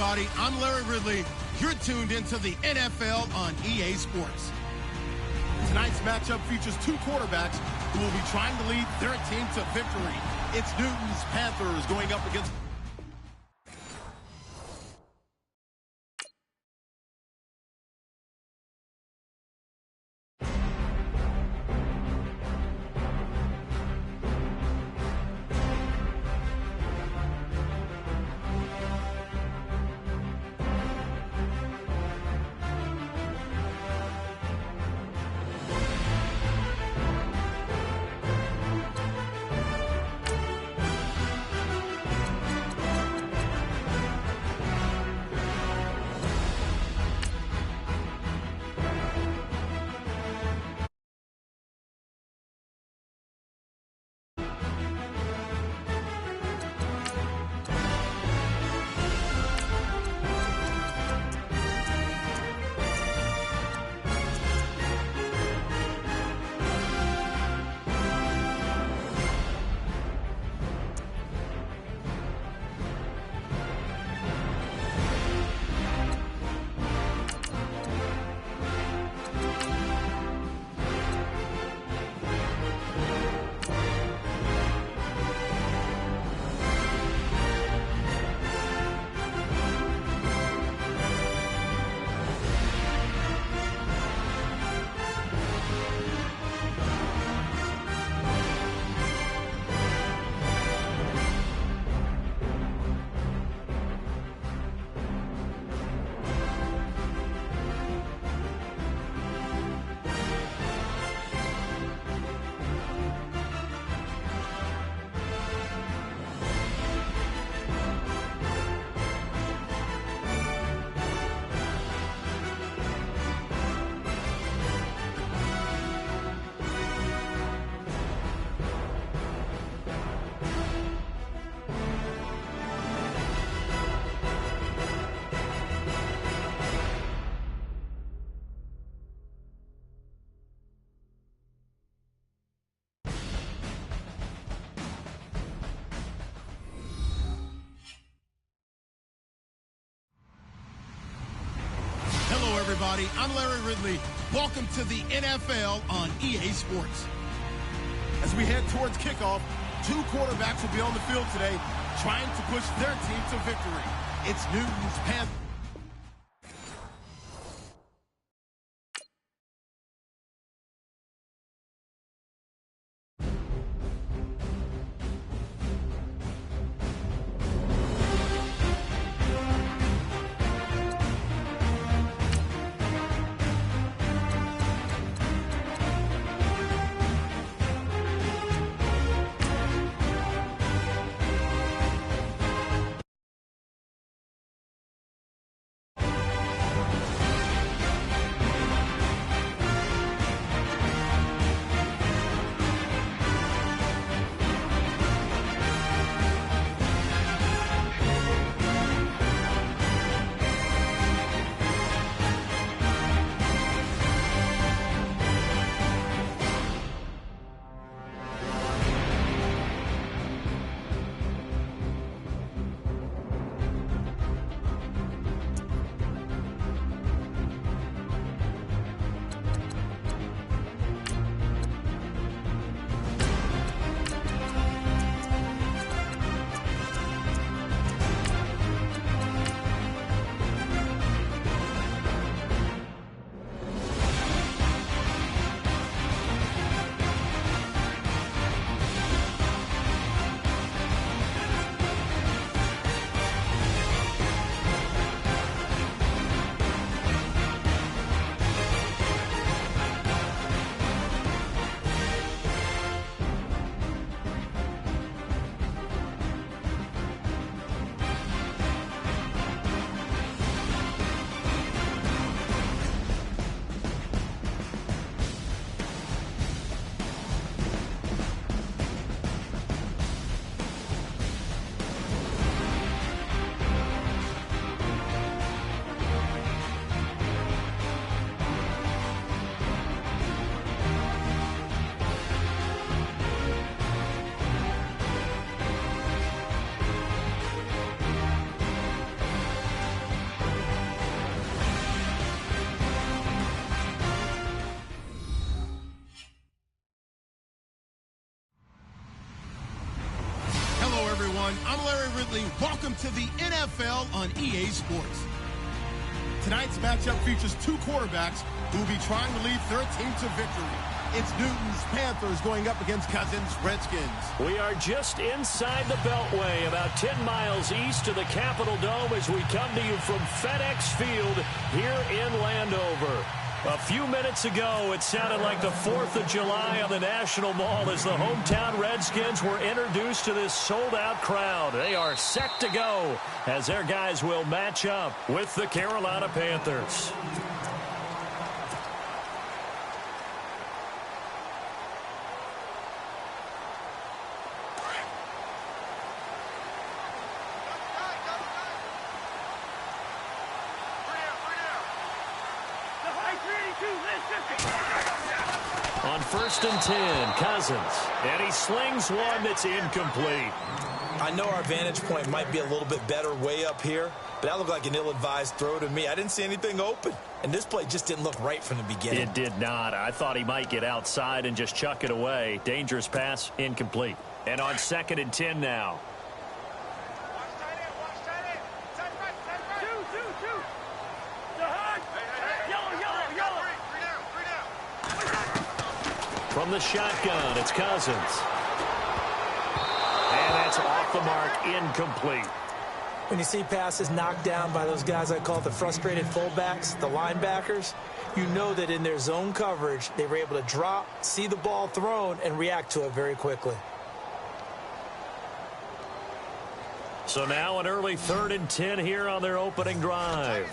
everybody. I'm Larry Ridley. You're tuned into the NFL on EA Sports. Tonight's matchup features two quarterbacks who will be trying to lead their team to victory. It's Newton's Panthers going up against... Hello, everybody. I'm Larry Ridley. Welcome to the NFL on EA Sports. As we head towards kickoff, two quarterbacks will be on the field today trying to push their team to victory. It's Newton's Panthers. everyone. I'm Larry Ridley. Welcome to the NFL on EA Sports. Tonight's matchup features two quarterbacks who will be trying to lead their team to victory. It's Newton's Panthers going up against Cousins' Redskins. We are just inside the Beltway, about 10 miles east of the Capitol Dome as we come to you from FedEx Field here in Landover. A few minutes ago, it sounded like the 4th of July on the National Mall as the hometown Redskins were introduced to this sold-out crowd. They are set to go as their guys will match up with the Carolina Panthers. On 1st and 10, Cousins, and he slings one that's incomplete. I know our vantage point might be a little bit better way up here, but that looked like an ill-advised throw to me. I didn't see anything open, and this play just didn't look right from the beginning. It did not. I thought he might get outside and just chuck it away. Dangerous pass, incomplete. And on 2nd and 10 now. From the shotgun, it's Cousins. And that's off the mark, incomplete. When you see passes knocked down by those guys I call the frustrated fullbacks, the linebackers, you know that in their zone coverage, they were able to drop, see the ball thrown, and react to it very quickly. So now an early 3rd and 10 here on their opening drive.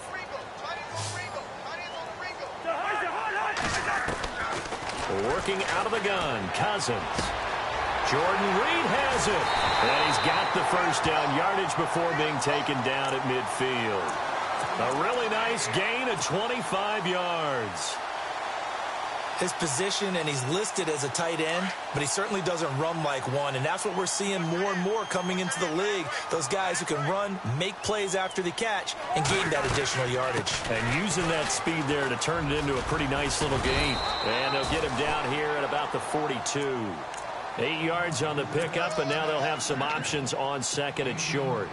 Working out of the gun, Cousins. Jordan Reed has it. And he's got the first down yardage before being taken down at midfield. A really nice gain of 25 yards. His position, and he's listed as a tight end, but he certainly doesn't run like one, and that's what we're seeing more and more coming into the league. Those guys who can run, make plays after the catch, and gain that additional yardage. And using that speed there to turn it into a pretty nice little gain. And they'll get him down here at about the 42. 8 yards on the pickup, and now they'll have some options on 2nd and short.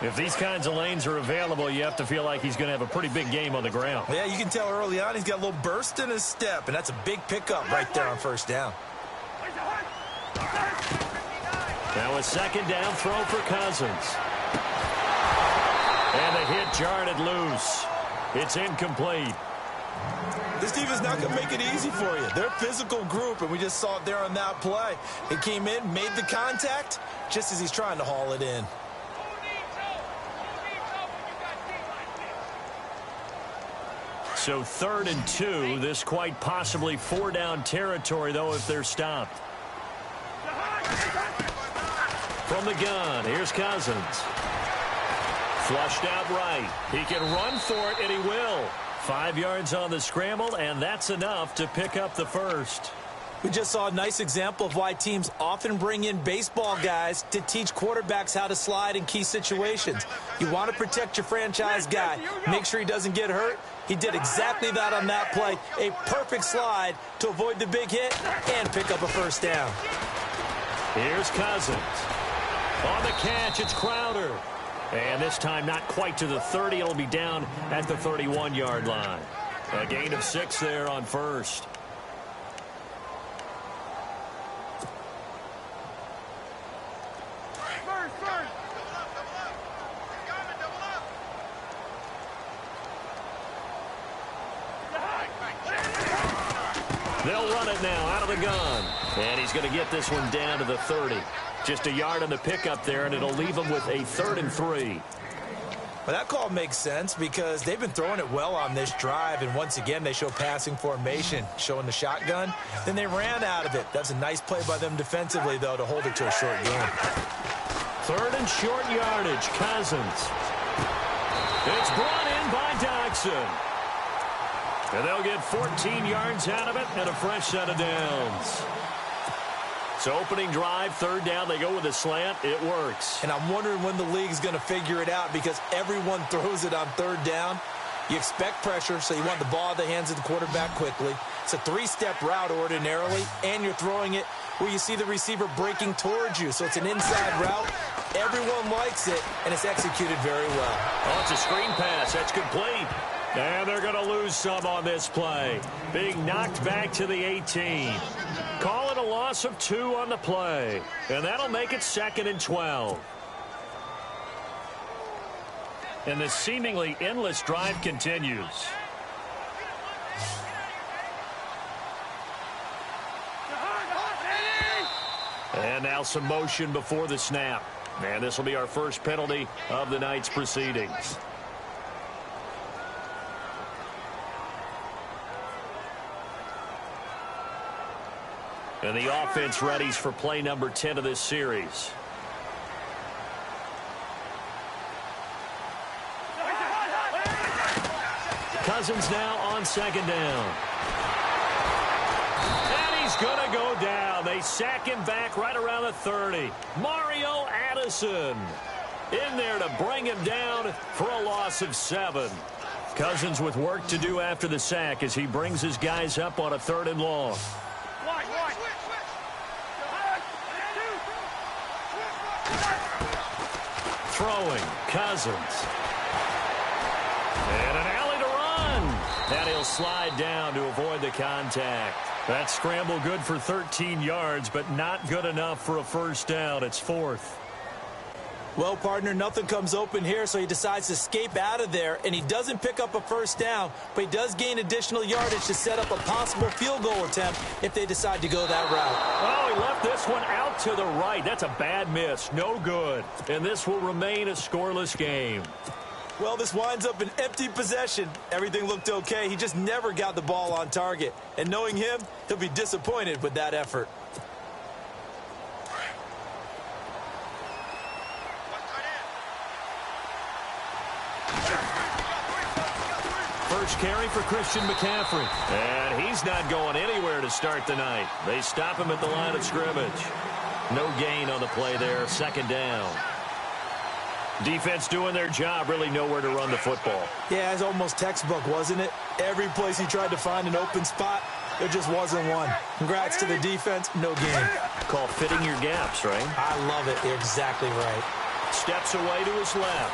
If these kinds of lanes are available, you have to feel like he's going to have a pretty big game on the ground. Yeah, you can tell early on he's got a little burst in his step, and that's a big pickup right there on 1st down. Now a 2nd down throw for Cousins. And the hit jarred loose. It's incomplete. This defense not going to make it easy for you. They're a physical group, and we just saw it there on that play. It came in, made the contact, just as he's trying to haul it in. So 3rd and 2, this quite possibly 4-down territory, though, if they're stopped. From the gun, here's Cousins. Flushed out right. He can run for it, and he will. 5 yards on the scramble, and that's enough to pick up the first. We just saw a nice example of why teams often bring in baseball guys to teach quarterbacks how to slide in key situations. You want to protect your franchise guy. Make sure he doesn't get hurt. He did exactly that on that play. A perfect slide to avoid the big hit and pick up a 1st down. Here's Cousins. On the catch, it's Crowder. And this time not quite to the 30. It'll be down at the 31-yard line. A gain of 6 there on 1st. They'll run it now out of the gun. And he's going to get this one down to the 30. Just a yard on the pickup there, and it'll leave him with a 3rd and 3. Well, that call makes sense because they've been throwing it well on this drive, and once again they show passing formation, showing the shotgun. Then they ran out of it. That's a nice play by them defensively, though, to hold it to a short game. 3rd and short yardage, Cousins. It's brought in by Doxson. And they'll get 14 yards out of it and a fresh set of downs. So opening drive, 3rd down, they go with a slant. It works. And I'm wondering when the league's going to figure it out because everyone throws it on 3rd down. You expect pressure, so you want the ball in the hands of the quarterback quickly. It's a 3-step route ordinarily, and you're throwing it where you see the receiver breaking towards you. So it's an inside route. Everyone likes it, and it's executed very well. Oh, it's a screen pass. That's complete. And they're going to lose some on this play. Being knocked back to the 18. Call it a loss of 2 on the play. And that'll make it 2nd and 12. And the seemingly endless drive continues. And now some motion before the snap. And this will be our first penalty of the night's proceedings. And the offense readies for play number 10 of this series. Cousins now on 2nd down. And he's going to go down. They sack him back right around the 30. Mario Addison in there to bring him down for a loss of 7. Cousins with work to do after the sack as he brings his guys up on a 3rd and long. Throwing, Cousins. And an alley to run. And he'll slide down to avoid the contact. That scramble good for 13 yards, but not good enough for a first down. It's 4th. Well, partner, nothing comes open here, so he decides to escape out of there, and he doesn't pick up a first down, but he does gain additional yardage to set up a possible field goal attempt if they decide to go that route. Oh, he left this one out to the right. That's a bad miss. No good. And this will remain a scoreless game. Well, this winds up an empty possession. Everything looked okay. He just never got the ball on target. And knowing him, he'll be disappointed with that effort. First carry for Christian McCaffrey. And he's not going anywhere to start the night. They stop him at the line of scrimmage. No gain on the play there. 2nd down. Defense doing their job, really nowhere to run the football. Yeah, it's almost textbook, wasn't it? Every place he tried to find an open spot, there just wasn't one. Congrats to the defense, no gain. Call fitting your gaps, right? I love it. You're exactly right. Steps away to his left.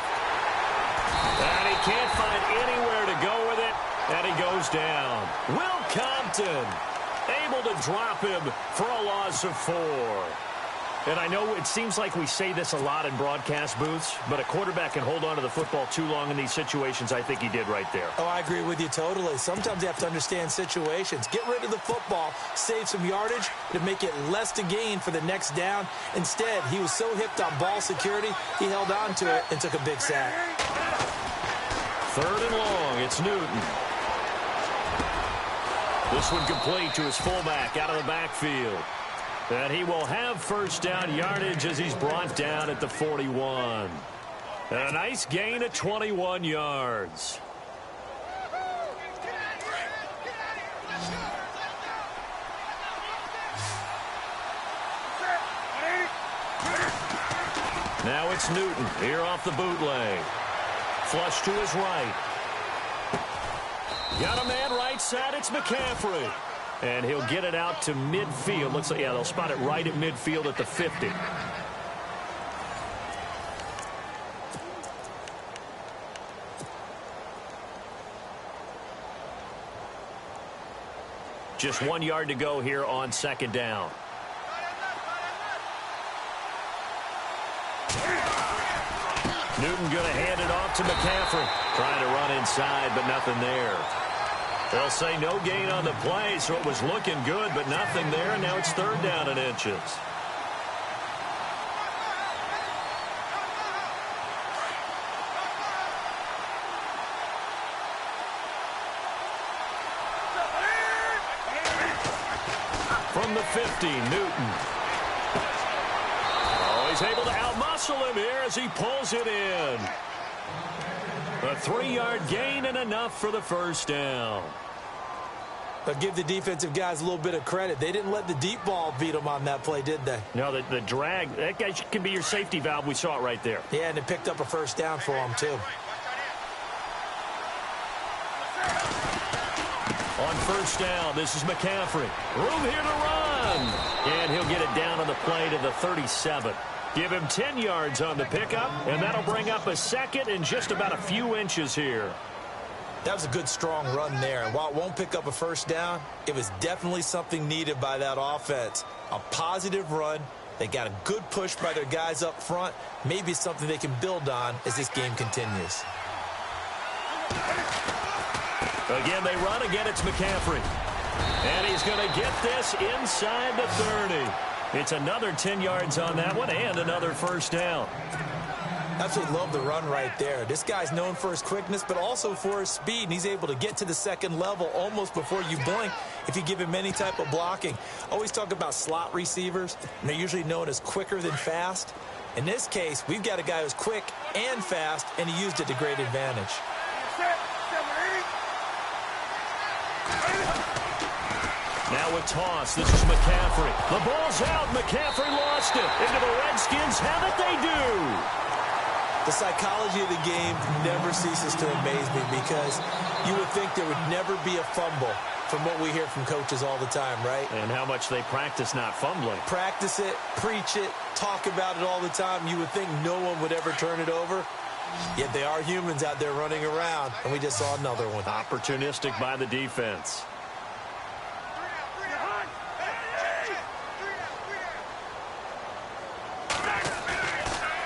And he can't find anywhere to go with it, and he goes down. Will Compton able to drop him for a loss of 4. And I know it seems like we say this a lot in broadcast booths, but a quarterback can hold on to the football too long in these situations. I think he did right there. Oh, I agree with you totally. Sometimes you have to understand situations. Get rid of the football, save some yardage to make it less to gain for the next down. Instead, he was so hipped on ball security, he held on to it and took a big sack. 3rd and long, it's Newton. This one complete to his fullback out of the backfield. And he will have first down yardage as he's brought down at the 41. And a nice gain of 21 yards. Now it's Newton here off the bootleg. Flush to his right. Got a man right side. It's McCaffrey. And he'll get it out to midfield. Looks like, yeah, they'll spot it right at midfield at the 50. Just 1 yard to go here on 2nd down. Newton going to hand it off to McCaffrey. Trying to run inside, but nothing there. They'll say no gain on the play, so it was looking good, but nothing there, and now it's 3rd down and inches. From the 50, Newton. Oh, he's able to outmuscle him here as he pulls it in. A 3-yard gain and enough for the first down. But give the defensive guys a little bit of credit. They didn't let the deep ball beat them on that play, did they? No, the drag, that guy can be your safety valve. We saw it right there. Yeah, and it picked up a first down for them, too. On 1st first down. This is McCaffrey. Room here to run. And he'll get it down on the play to the 37. Give him 10 yards on the pickup, and that'll bring up a second and just about a few inches here. That was a good, strong run there. And while it won't pick up a first down, it was definitely something needed by that offense. A positive run. They got a good push by their guys up front. Maybe something they can build on as this game continues. Again, they run. Again, it's McCaffrey. And he's going to get this inside the 30. It's another 10 yards on that one and another first down. Absolutely love the run right there. This guy's known for his quickness, but also for his speed. And he's able to get to the second level almost before you blink if you give him any type of blocking. Always talk about slot receivers, and they're usually known as quicker than fast. In this case, we've got a guy who's quick and fast, and he used it to great advantage. Now a toss. This is McCaffrey. The ball's out. McCaffrey lost it. Into the Redskins. Have it they do. The psychology of the game never ceases to amaze me because you would think there would never be a fumble from what we hear from coaches all the time, right? And how much they practice not fumbling. Practice it, preach it, talk about it all the time. You would think no one would ever turn it over. Yet they are humans out there running around, and we just saw another one. Opportunistic by the defense.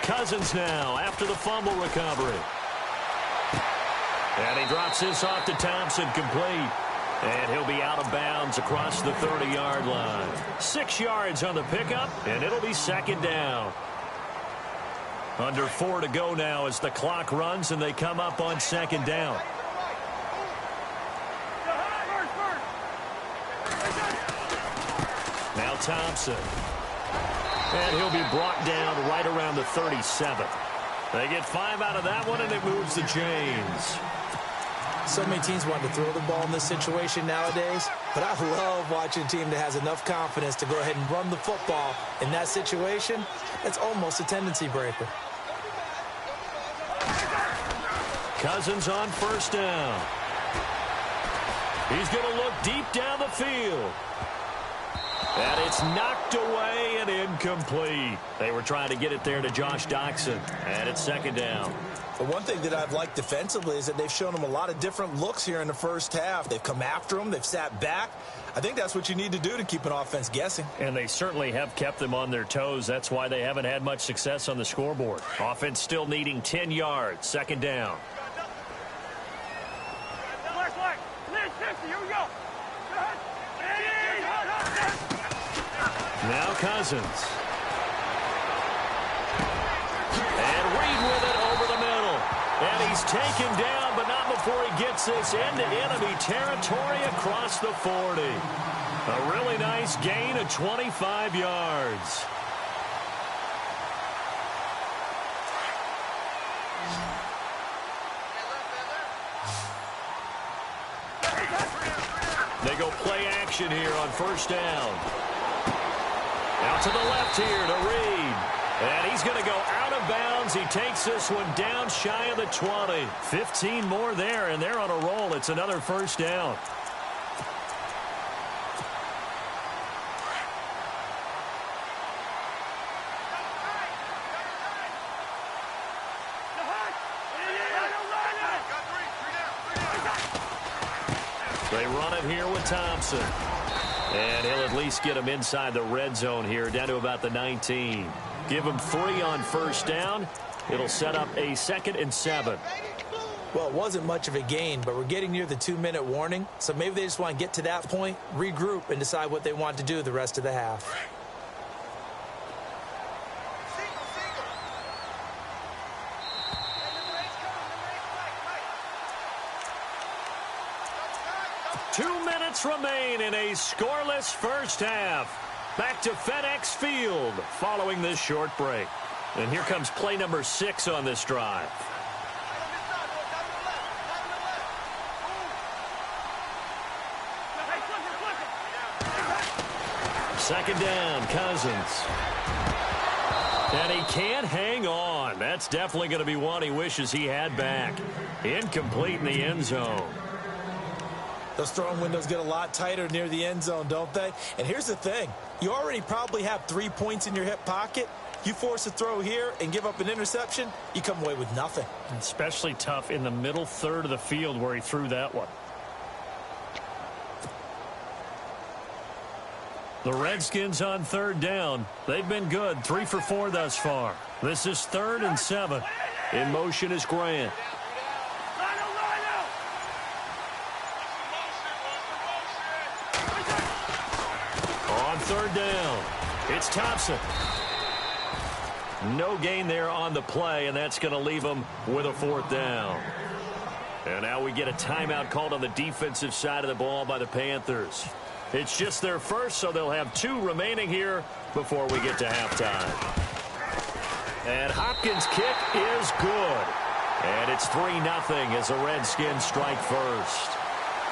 Cousins now after the fumble recovery. And he drops this off to Thompson, complete. And he'll be out of bounds across the 30-yard line. 6 yards on the pickup, and it'll be second down. Under 4 to go now as the clock runs and they come up on second down. Now Thompson. And he'll be brought down right around the 37. They get 5 out of that one, and it moves the chains. So many teams want to throw the ball in this situation nowadays, but I love watching a team that has enough confidence to go ahead and run the football in that situation. It's almost a tendency breaker. Cousins on first down. He's going to look deep down the field. And it's knocked away and incomplete. They were trying to get it there to Josh Doxson. And it's second down. But one thing that I've liked defensively is that they've shown them a lot of different looks here in the first half. They've come after them. They've sat back. I think that's what you need to do to keep an offense guessing. And they certainly have kept them on their toes. That's why they haven't had much success on the scoreboard. Offense still needing 10 yards. Second down. Now Cousins. And Reed with it over the middle. And he's taken down, but not before he gets this into enemy territory across the 40. A really nice gain of 25 yards. They go play action here on first down. Out to the left here to Reed. And he's going to go out of bounds. He takes this one down shy of the 20. 15 more there, and they're on a roll. It's another first down. They run it here with Thompson. And he'll at least get him inside the red zone here, down to about the 19. Give him 3 on first down. It'll set up a 2nd and 7. Well, it wasn't much of a gain, but we're getting near the 2-minute warning. So maybe they just want to get to that point, regroup, and decide what they want to do the rest of the half. Remain in a scoreless first half. Back to FedEx Field following this short break. And here comes play number 6 on this drive. Second down, Cousins. And he can't hang on. That's definitely going to be one he wishes he had back. Incomplete in the end zone. Those throwing windows get a lot tighter near the end zone, don't they? And here's the thing. You already probably have 3 points in your hip pocket. You force a throw here and give up an interception, you come away with nothing. Especially tough in the middle third of the field where he threw that one. The Redskins on third down. They've been good, 3 for 4 thus far. This is 3rd and 7. In motion is Grant. On third down, it's Thompson. No gain there on the play, and that's going to leave him with a 4th down. And now we get a timeout called on the defensive side of the ball by the Panthers. It's just their first, so they'll have 2 remaining here before we get to halftime. And Hopkins' kick is good. And it's 3-0 as the Redskins strike first.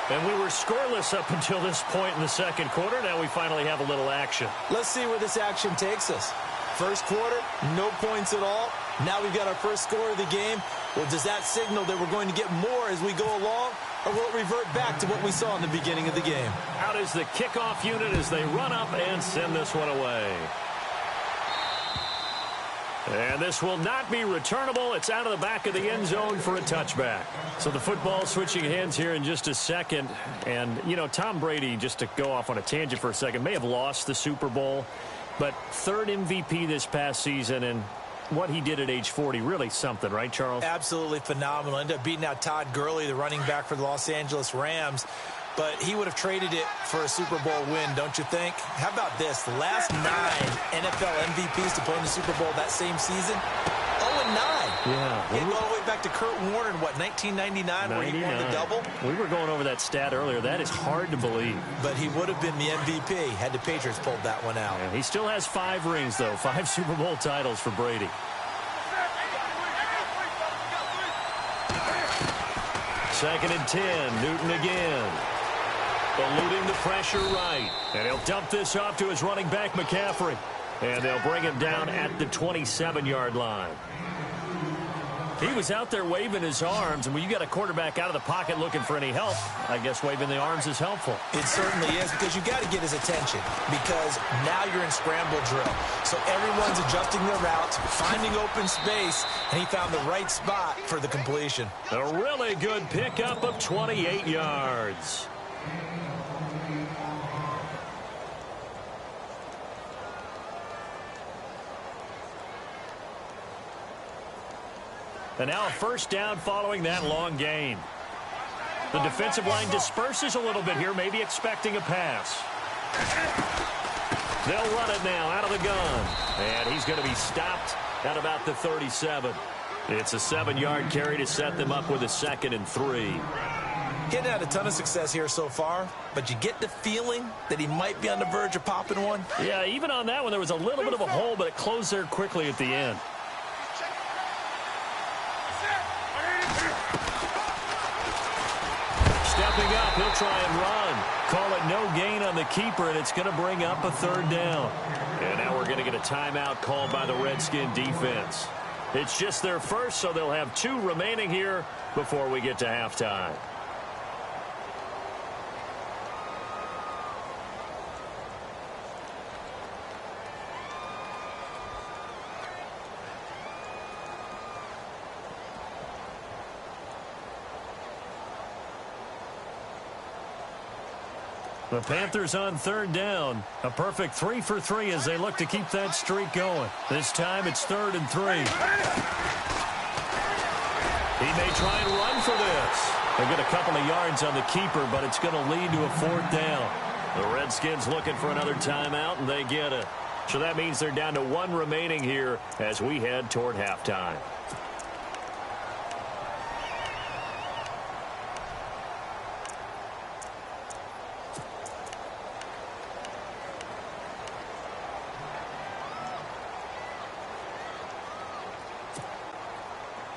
And we were scoreless up until this point in the second quarter. Now we finally have a little action. Let's see where this action takes us. First quarter, no points at all. Now we've got our first score of the game. Well, does that signal that we're going to get more as we go along? Or will it revert back to what we saw in the beginning of the game? Out is the kickoff unit as they run up and send this one away. And this will not be returnable. It's out of the back of the end zone for a touchback. So the football switching hands here in just a second. And, you know, Tom Brady, just to go off on a tangent for a second, may have lost the Super Bowl. But 3rd MVP this past season, and what he did at age 40, really something, right, Charles? Absolutely phenomenal. Ended up beating out Todd Gurley, the running back for the Los Angeles Rams. But he would have traded it for a Super Bowl win, don't you think? How about this? The last 9 NFL MVPs to play in the Super Bowl that same season, 0-9. Yeah. He go all the way back to Kurt Warner in, what, 1999, where he won the double? We were going over that stat earlier. That is hard to believe. But he would have been the MVP had the Patriots pulled that one out. Yeah, he still has 5 rings, though. 5 Super Bowl titles for Brady. Second and 10. Newton again. Eluding the pressure right. And he'll dump this off to his running back, McCaffrey. And they'll bring him down at the 27-yard line. He was out there waving his arms, and when you got a quarterback out of the pocket looking for any help, I guess waving the arms is helpful. It certainly is, because you got to get his attention, because now you're in scramble drill. So everyone's adjusting their routes, finding open space, and he found the right spot for the completion. A really good pickup of 28 yards. And now a first down following that long gain. The defensive line disperses a little bit here, maybe expecting a pass. They'll run it now out of the gun. And he's going to be stopped at about the 37. It's a 7-yard carry to set them up with a 2nd and 3. Getting had a ton of success here so far, but you get the feeling that he might be on the verge of popping one. Yeah, even on that one, there was a little bit of a hole, but it closed there quickly at the end. Stepping up, he'll try and run. Call it no gain on the keeper, and it's going to bring up a 3rd down. And now we're going to get a timeout called by the Redskin defense. It's just their first, so they'll have 2 remaining here before we get to halftime. The Panthers on 3rd down. A perfect 3 for 3 as they look to keep that streak going. This time it's 3rd and 3. He may try and run for this. They get a couple of yards on the keeper, but it's going to lead to a 4th down. The Redskins looking for another timeout, and they get it. So that means they're down to 1 remaining here as we head toward halftime.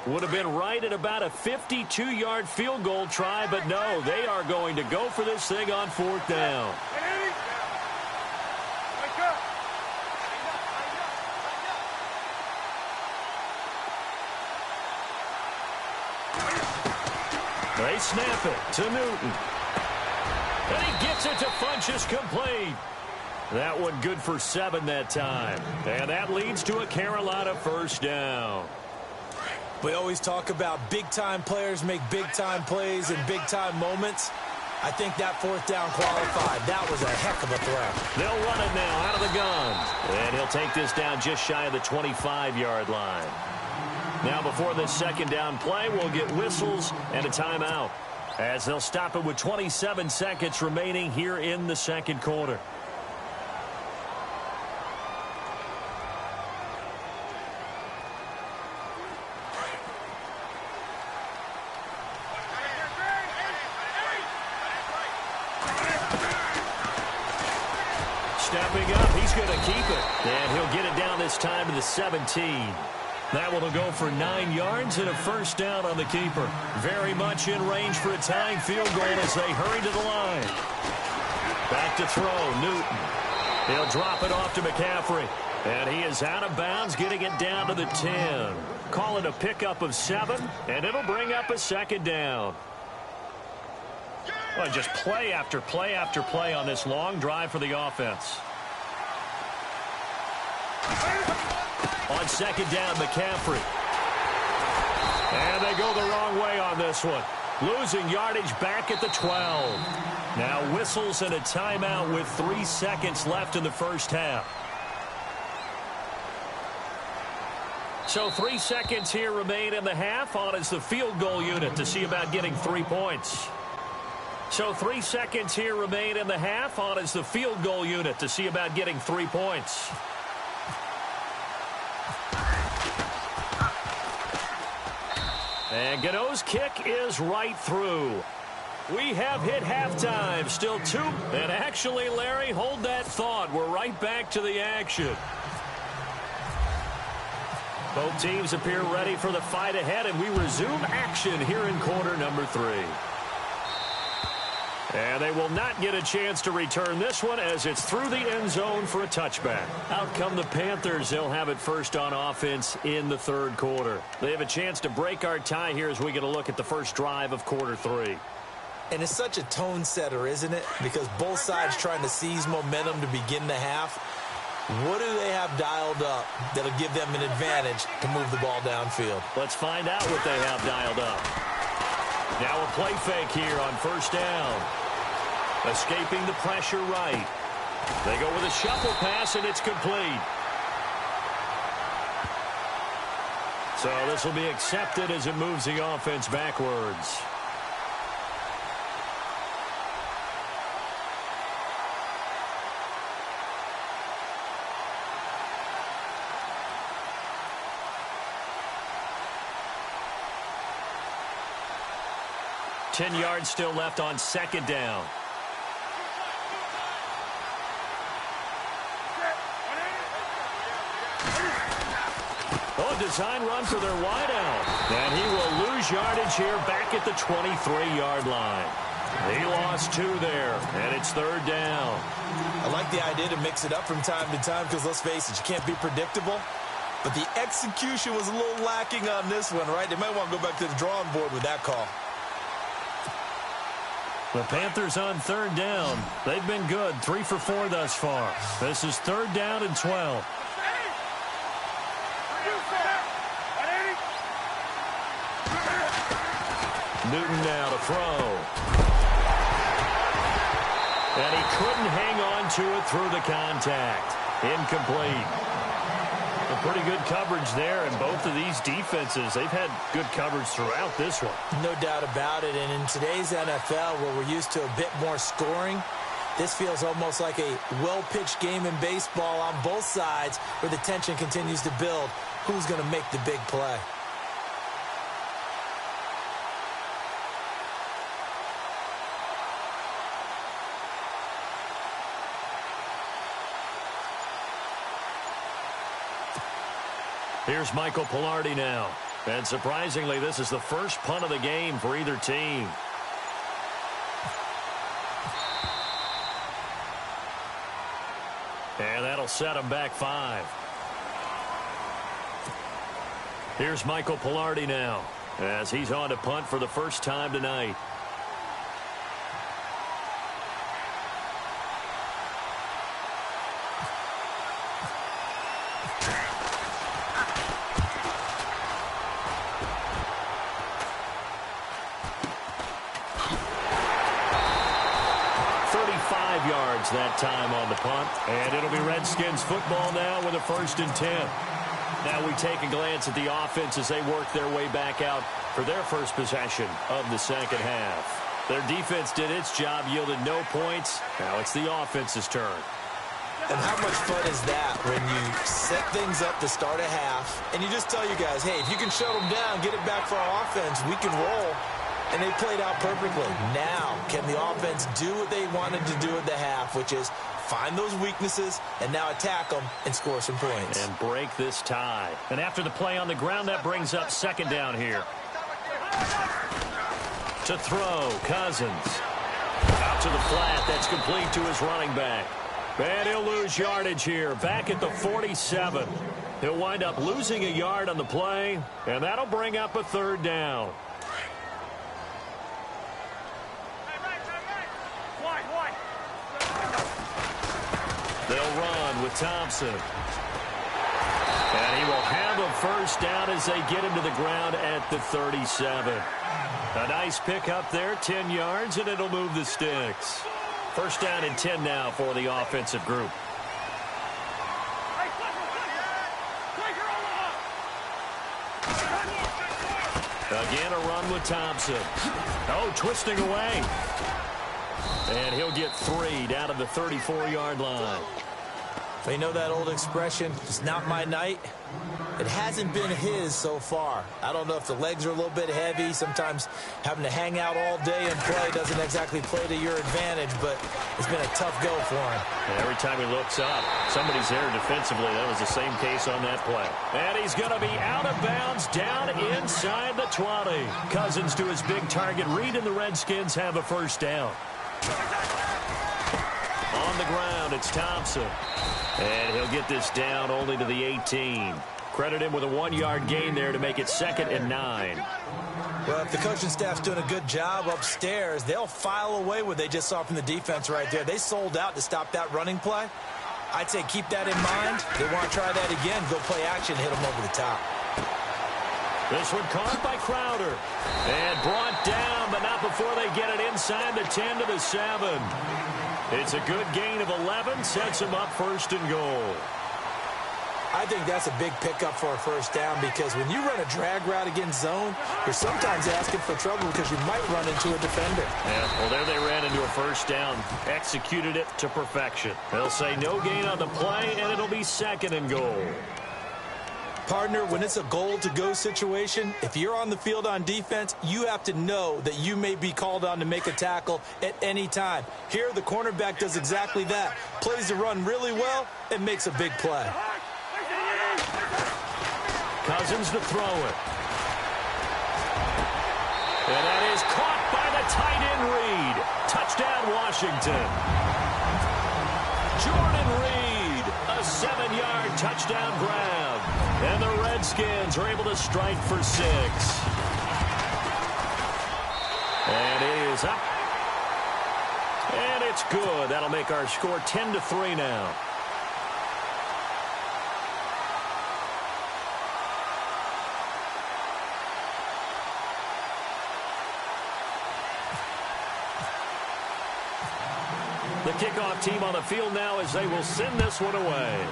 Would have been right at about a 52-yard field goal try, but no, they are going to go for this thing on 4th down. They snap it to Newton. And he gets it to Funchess complete. That one good for 7 that time. And that leads to a Carolina first down. We always talk about big-time players make big-time plays in big-time moments. I think that 4th down qualified. That was a heck of a throw. They'll run it now out of the gun. And he'll take this down just shy of the 25-yard line. Now before this 2nd down play, we'll get whistles and a timeout, as they'll stop it with 27 seconds remaining here in the 2nd quarter. Stepping up, he's going to keep it. And he'll get it down this time to the 17. That one will go for 9 yards and a first down on the keeper. Very much in range for a tying field goal as they hurry to the line. Back to throw, Newton. He'll drop it off to McCaffrey. And he is out of bounds, getting it down to the 10. Call it a pickup of 7, and it'll bring up a 2nd down. Well, just play after play after play on this long drive for the offense. On 2nd down, McCaffrey. And they go the wrong way on this one. Losing yardage back at the 12. Now whistles and a timeout with 3 seconds left in the first half. So 3 seconds here remain in the half. On is the field goal unit to see about getting 3 points. So 3 seconds here remain in the half. On is the field goal unit to see about getting 3 points. And Gano's kick is right through. We have hit halftime. Still 2. And actually, Larry, hold that thought. We're right back to the action. Both teams appear ready for the fight ahead, and we resume action here in quarter number 3. And they will not get a chance to return this one as it's through the end zone for a touchback. Out come the Panthers. They'll have it first on offense in the 3rd quarter. They have a chance to break our tie here as we get a look at the first drive of quarter 3. And it's such a tone setter, isn't it? Because both sides trying to seize momentum to begin the half. What do they have dialed up that'll give them an advantage to move the ball downfield? Let's find out what they have dialed up. Now a play fake here on first down. Escaping the pressure right. They go with a shuffle pass, and it's complete. So this will be accepted as it moves the offense backwards. Ten yards still left on 2nd down. Oh, design run for their wideout. And he will lose yardage here back at the 23-yard line. He lost 2 there, and it's 3rd down. I like the idea to mix it up from time to time because, let's face it, you can't be predictable. But the execution was a little lacking on this one, right? They might want to go back to the drawing board with that call. The Panthers on 3rd down. They've been good, 3 for 4 thus far. This is 3rd down and 12. Newton now to throw. And he couldn't hang on to it through the contact. Incomplete. A pretty good coverage there, and both of these defenses, they've had good coverage throughout this one. No doubt about it, and in today's NFL, where we're used to a bit more scoring, this feels almost like a well-pitched game in baseball on both sides where the tension continues to build. Who's going to make the big play? Here's Michael Pilardi now. And surprisingly, this is the first punt of the game for either team. And that'll set them back 5. Here's Michael Pilardi now as he's on to punt for the first time tonight. yards that time on the punt. And it'll be Redskins football now with a 1st and 10. Now we take a glance at the offense as they work their way back out for their first possession of the second half. Their defense did its job, yielded no points. Now it's the offense's turn. And how much fun is that when you set things up to start a half and you just tell you guys, hey, if you can shut them down, get it back for our offense, we can roll. And they played out perfectly. Now, can the offense do what they wanted to do at the half, which is find those weaknesses and now attack them and score some points. And break this tie. And after the play on the ground, that brings up 2nd down here. To throw, Cousins. Out to the flat. That's complete to his running back. And he'll lose yardage here, back at the 47. He'll wind up losing a yard on the play, and that'll bring up a 3rd down. They'll run with Thompson. And he will have a 1st down as they get him to the ground at the 37. A nice pickup there, 10 yards, and it'll move the sticks. 1st down and 10 now for the offensive group. Again, a run with Thompson. Oh, twisting away. And he'll get 3 down to the 34-yard line. You know that old expression, it's not my night? It hasn't been his so far. I don't know if the legs are a little bit heavy. Sometimes having to hang out all day and play doesn't exactly play to your advantage, but it's been a tough go for him. And every time he looks up, somebody's there defensively. That was the same case on that play. And he's going to be out of bounds down inside the 20. Cousins to his big target. Reed and the Redskins have a 1st down. On the ground, it's Thompson. And he'll get this down only to the 18. Credit him with a 1-yard gain there to make it 2nd and 9. Well, if the coaching staff's doing a good job upstairs, they'll file away what they just saw from the defense right there. They sold out to stop that running play. I'd say keep that in mind. They want to try that again. Go play action, hit them over the top. This one caught by Crowder. And brought down, but not before they get it inside the 10 to the 7. It's a good gain of 11, sets him up 1st and goal. I think that's a big pickup for a 1st down because when you run a drag route against zone, you're sometimes asking for trouble because you might run into a defender. Yeah, well, there they ran into a 1st down, executed it to perfection. They'll say no gain on the play, and it'll be 2nd and goal. Partner, when it's a goal-to-go situation, if you're on the field on defense, you have to know that you may be called on to make a tackle at any time. Here, the cornerback does exactly that. Plays the run really well and makes a big play. Cousins to throw it. And that is caught by the tight end Reed. Touchdown, Washington. Jordan Reed, a 7-yard touchdown grab. And the Redskins are able to strike for 6. And it is up. And it's good. That'll make our score 10-3 now. The kickoff team on the field now as they will send this one away.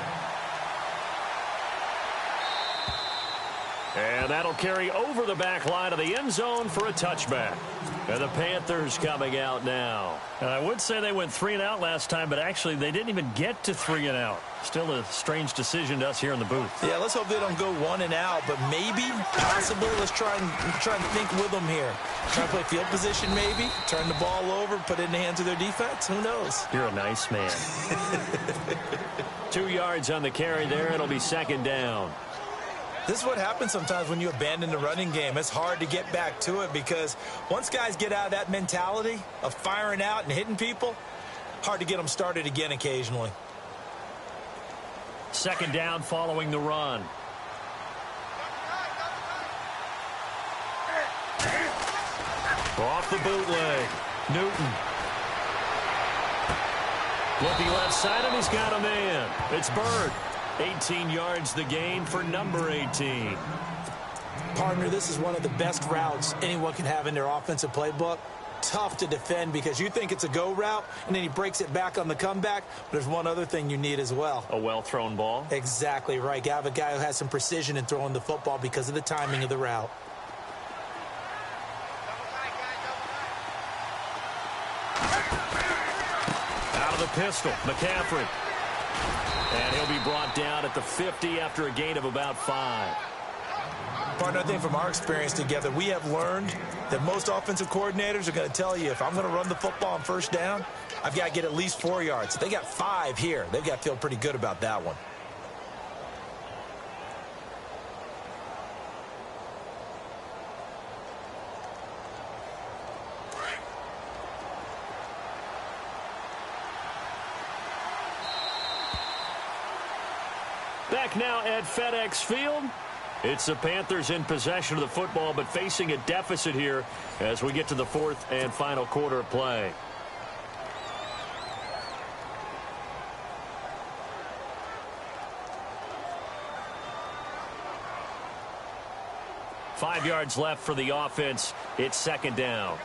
And that'll carry over the back line of the end zone for a touchback. And the Panthers coming out now. And I would say they went 3 and out last time, but actually they didn't even get to 3 and out. Still a strange decision to us here in the booth. Yeah, let's hope they don't go 1 and out, but maybe, possibly, let's try and think with them here. Try to play field position maybe, turn the ball over, put it in the hands of their defense. Who knows? You're a nice man. 2 yards on the carry there. It'll be 2nd down. This is what happens sometimes when you abandon the running game. It's hard to get back to it because once guys get out of that mentality of firing out and hitting people, hard to get them started again occasionally. 2nd down following the run. Off the bootleg. Newton. Looking left side, and he's got a man. It's Bird. 18 yards the gain for number 18. Partner, this is one of the best routes anyone can have in their offensive playbook. tough to defend because you think it's a go route, and then he breaks it back on the comeback. But there's one other thing you need as well. A well-thrown ball? Exactly right. You have a guy who has some precision in throwing the football because of the timing of the route. Out of the pistol, McCaffrey. And he'll be brought down at the 50 after a gain of about 5. Partner, I think from our experience together, we have learned that most offensive coordinators are going to tell you, if I'm going to run the football on first down, I've got to get at least 4 yards. They got 5 here. They've got to feel pretty good about that one. Back now at FedEx Field. It's the Panthers in possession of the football, but facing a deficit here as we get to the 4th and final quarter of play. Five yards left for the offense. It's 2nd down.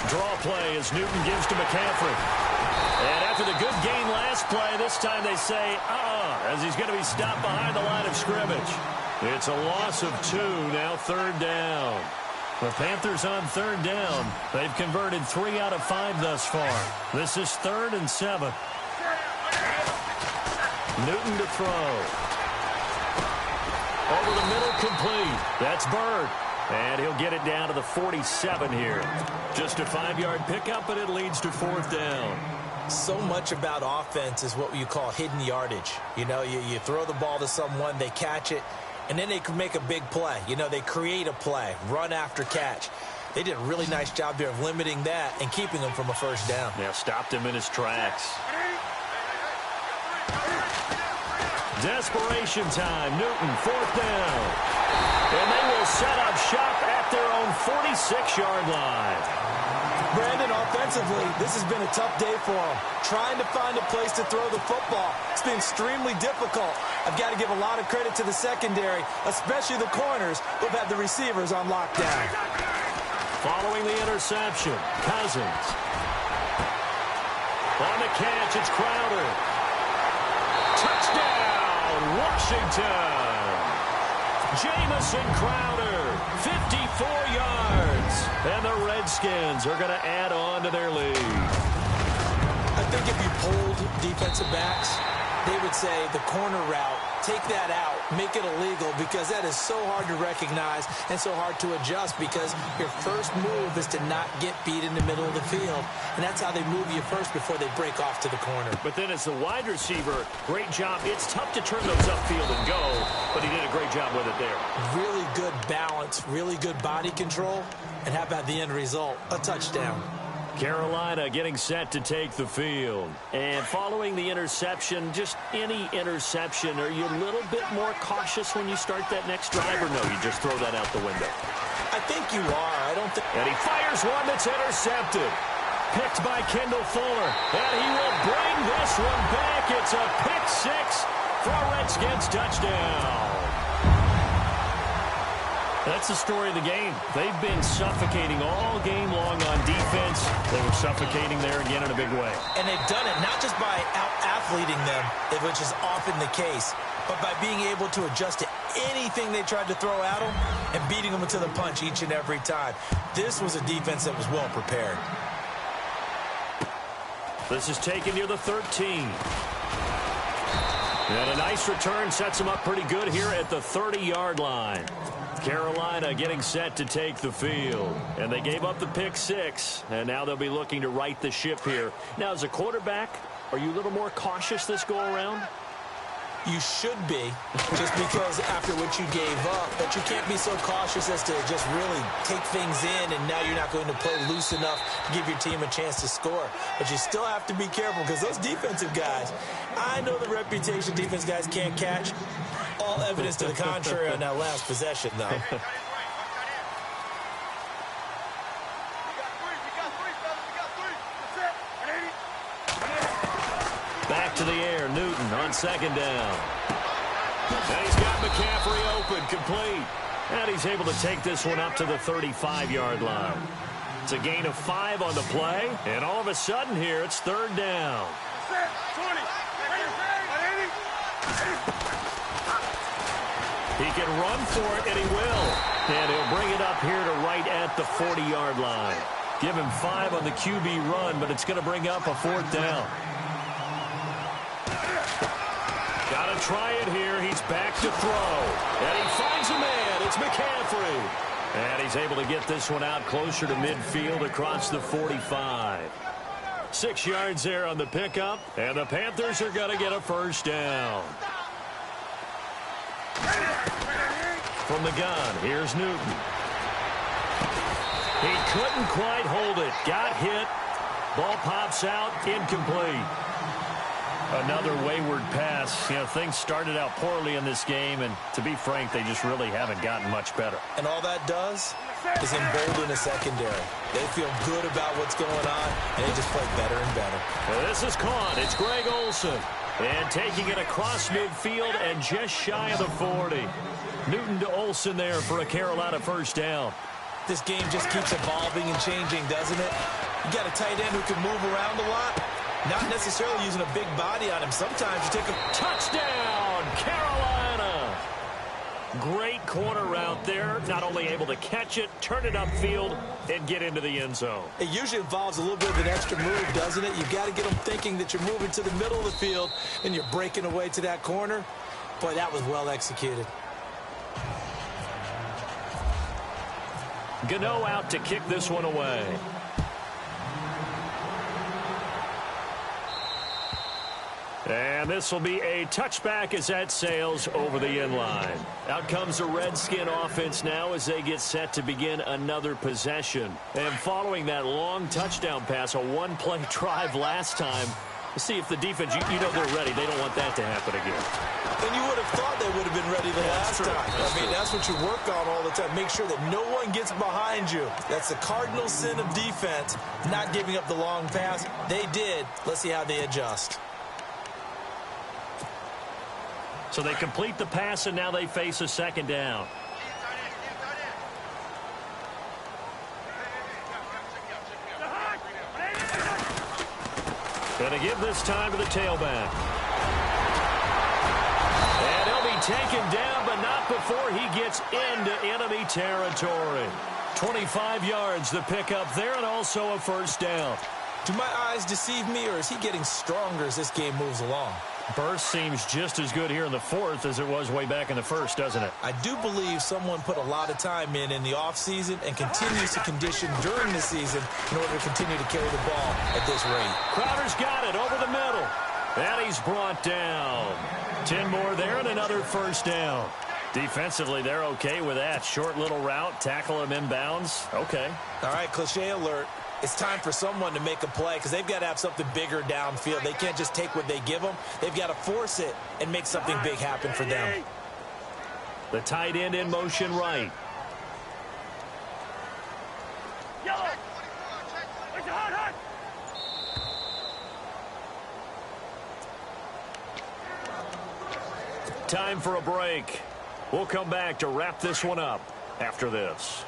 Draw play as Newton gives to McCaffrey. And after the good gain last play, this time they say, as he's going to be stopped behind the line of scrimmage. It's a loss of 2, now 3rd down. The Panthers on 3rd down. They've converted 3 out of 5 thus far. This is 3rd and 7. Newton to throw. Over the middle, complete. That's Bird. And he'll get it down to the 47 here. Just a 5-yard pickup, and it leads to 4th down. So much about offense is what you call hidden yardage. You know, you throw the ball to someone, they catch it, and then they can make a big play. You know, they create a play, run after catch. They did a really nice job there of limiting that and keeping him from a first down. Yeah, stopped him in his tracks. Desperation time. Newton, 4th down. And they will set up shop at their own 46-yard line. Brandon, offensively, this has been a tough day for him. Trying to find a place to throw the football. It's been extremely difficult. I've got to give a lot of credit to the secondary, especially the corners who've had the receivers on lockdown. Following the interception, Cousins. On the catch, it's Crowder. Touchdown, Washington. Jamison Crowder, 54 yards. And the Redskins are going to add on to their lead. I think if you polled defensive backs, they would say the corner route, take that out, make it illegal, because that is so hard to recognize and so hard to adjust, because your first move is to not get beat in the middle of the field. And that's how they move you first before they break off to the corner. But then as the wide receiver, great job. It's tough to turn those upfield and go, but he did a great job with it there. Really good balance, really good body control, and how about the end result? A touchdown. Carolina getting set to take the field. And following the interception, just any interception, are you a little bit more cautious when you start that next drive, or no, you just throw that out the window? I think you are. I don't think... And he fires one that's intercepted. Picked by Kendall Fuller. And he will bring this one back. It's a pick 6 for a Redskins touchdown. That's the story of the game. They've been suffocating all game long on defense. They were suffocating there again in a big way. And they've done it not just by out-athleting them, which is often the case, but by being able to adjust to anything they tried to throw at them and beating them to the punch each and every time. This was a defense that was well prepared. This is taken near the 13. And a nice return sets them up pretty good here at the 30-yard line. Carolina getting set to take the field. And they gave up the pick 6. And now they'll be looking to right the ship here. Now, as a quarterback, are you a little more cautious this go-around? You should be, just because after what you gave up. But you can't be so cautious as to just really take things in, and now you're not going to play loose enough to give your team a chance to score. But you still have to be careful, because those defensive guys, I know the reputation defense guys can't catch. All evidence to the contrary on that last possession, though. Back to the air, Newton on 2nd down. And he's got McCaffrey open, complete. And he's able to take this one up to the 35-yard line. It's a gain of 5 on the play, and all of a sudden here, it's third down. He can run for it, and he will. And he'll bring it up here to right at the 40-yard line. Give him 5 on the QB run, but it's going to bring up a fourth down. Got to try it here. He's back to throw. And he finds a man. It's McCaffrey. And he's able to get this one out closer to midfield across the 45. 6 yards there on the pickup, and the Panthers are going to get a first down. From the gun, here's Newton. He couldn't quite hold it. Got hit. Ball pops out, incomplete. Another wayward pass. You know, things started out poorly in this game, and to be frank, they just really haven't gotten much better. And all that does is embolden the secondary. They feel good about what's going on, and they just play better and better. Well, this is caught. It's Greg Olsen. And taking it across midfield and just shy of the 40. Newton to Olsen there for a Carolina first down. This game just keeps evolving and changing, doesn't it? You got a tight end who can move around a lot. Not necessarily using a big body on him. Sometimes you take a touchdown, Carolina. Great corner route there. Not only able to catch it, turn it upfield, and get into the end zone. It usually involves a little bit of an extra move, doesn't it? You've got to get them thinking that you're moving to the middle of the field and you're breaking away to that corner. Boy, that was well executed. Gano out to kick this one away. And this will be a touchback as that sails over the end line. Out comes the Redskin offense now as they get set to begin another possession. And following that long touchdown pass, a one-play drive last time, we'll see if the defense, you know they're ready. They don't want that to happen again. And you would have thought they would have been ready the last time. I mean, that's what you work on all the time. Make sure that no one gets behind you. That's the cardinal sin of defense, not giving up the long pass. They did. Let's see how they adjust. So they complete the pass, and now they face a second down. Going to give this time to the tailback. And he'll be taken down, but not before he gets into enemy territory. 25 yards, the pickup there, and also a first down. Do my eyes deceive me, or is he getting stronger as this game moves along? Burst seems just as good here in the fourth as it was way back in the first, doesn't it? I do believe someone put a lot of time in the offseason and continues to condition during the season in order to continue to carry the ball at this rate. Crowder's got it over the middle. And he's brought down. 10 more there and another first down. Defensively, they're okay with that. Short little route, tackle him inbounds. Okay. All right, cliche alert. It's time for someone to make a play because they've got to have something bigger downfield. They can't just take what they give them. They've got to force it and make something big happen for them. The tight end in motion right. Time for a break. We'll come back to wrap this one up after this.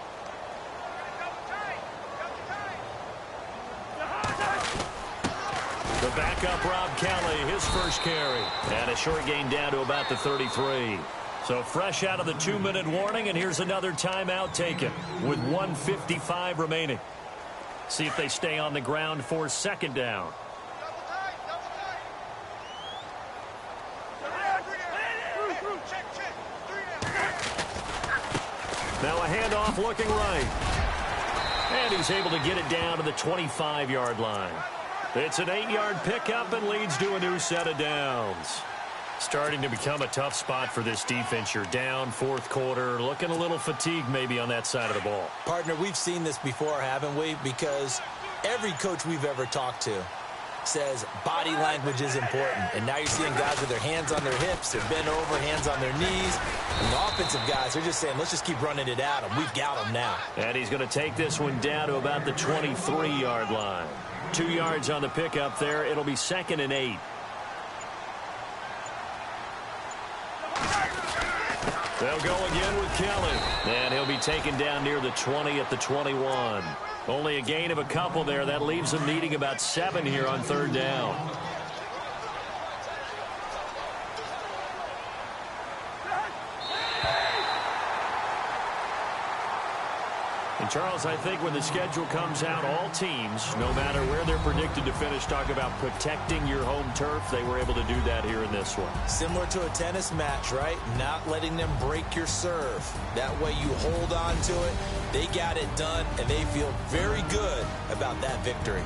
The backup, Rob Kelly, his first carry. And a short gain down to about the 33. So fresh out of the 2-minute warning, and here's another timeout taken with 1:55 remaining. See if they stay on the ground for second down. Now a handoff looking right. And he's able to get it down to the 25-yard line. It's an 8-yard pickup and leads to a new set of downs. Starting to become a tough spot for this defense. You're down fourth quarter, looking a little fatigued maybe on that side of the ball. Partner, we've seen this before, haven't we? Because every coach we've ever talked to says body language is important. And now you're seeing guys with their hands on their hips, they're bent over, hands on their knees. And the offensive guys, they're just saying, let's just keep running it at them. We've got them now. And he's going to take this one down to about the 23-yard line. 2 yards on the pickup there. It'll be 2nd and 8. They'll go again with Kelly. And he'll be taken down near the 20 at the 21. Only a gain of a couple there. That leaves him needing about 7 here on 3rd down. And, Charles, I think when the schedule comes out, all teams, no matter where they're predicted to finish, talk about protecting your home turf. They were able to do that here in this one. Similar to a tennis match, right? Not letting them break your serve. That way you hold on to it. They got it done, and they feel very good about that victory.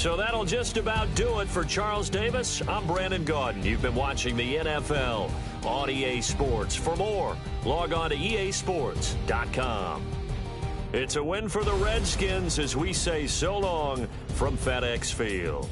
So that'll just about do it for Charles Davis. I'm Brandon Gaudin. You've been watching the NFL on EA Sports. For more, log on to easports.com. It's a win for the Redskins as we say so long from FedEx Field.